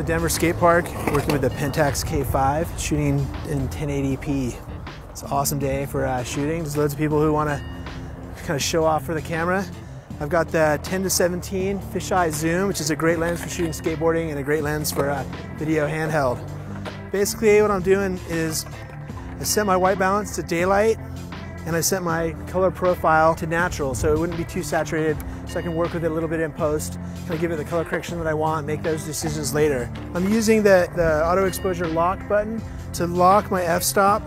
Denver skate park, working with the Pentax K-5, shooting in 1080p. It's an awesome day for shooting. There's loads of people who want to kind of show off for the camera. I've got the 10-17 fisheye zoom, which is a great lens for shooting skateboarding and a great lens for video handheld. Basically what I'm doing is I set my white balance to daylight and I set my color profile to natural so it wouldn't be too saturated, so I can work with it a little bit in post, kind of give it the color correction that I want, make those decisions later. I'm using the auto exposure lock button to lock my f-stop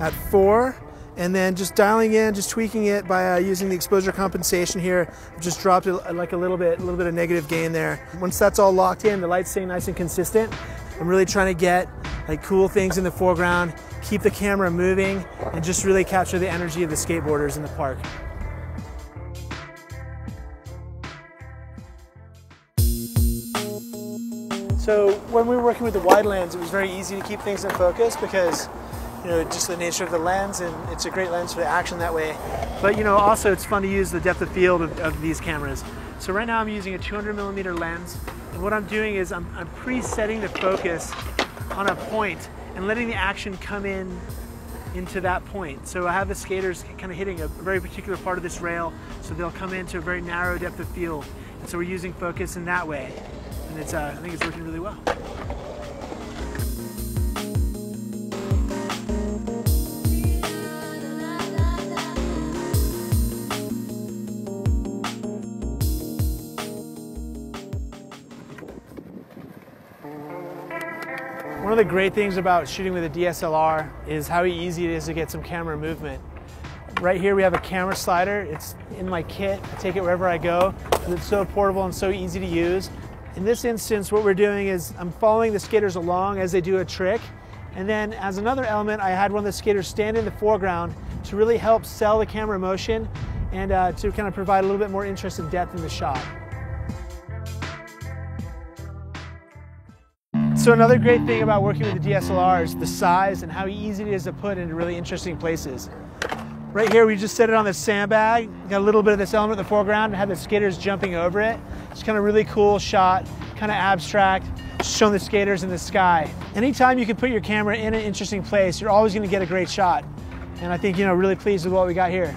at 4, and then just dialing in, just tweaking it by using the exposure compensation here. I've just dropped it like a little bit of negative gain there. Once that's all locked in, the light's staying nice and consistent. I'm really trying to get like cool things in the foreground, keep the camera moving, and just really capture the energy of the skateboarders in the park. So when we were working with the wide lens, it was very easy to keep things in focus because, you know, just the nature of the lens, and it's a great lens for the action that way. But you know, also it's fun to use the depth of field of these cameras. So right now I'm using a 200mm lens, and what I'm doing is I'm presetting the focus on a point and letting the action come into that point. So I have the skaters kind of hitting a very particular part of this rail, so they'll come into a very narrow depth of field. And so we're using focus in that way, and it's I think it's working really well. One of the great things about shooting with a DSLR is how easy it is to get some camera movement. Right here we have a camera slider. It's in my kit. I take it wherever I go because it's so portable and so easy to use. In this instance, what we're doing is I'm following the skaters along as they do a trick. And then as another element, I had one of the skaters stand in the foreground to really help sell the camera motion and to kind of provide a little bit more interest and depth in the shot. So another great thing about working with the DSLR is the size and how easy it is to put into really interesting places. Right here we just set it on the sandbag, got a little bit of this element in the foreground and had the skaters jumping over it. It's kind of really cool shot, kind of abstract, showing the skaters in the sky. Anytime you can put your camera in an interesting place, you're always going to get a great shot. And I think, you know, really pleased with what we got here.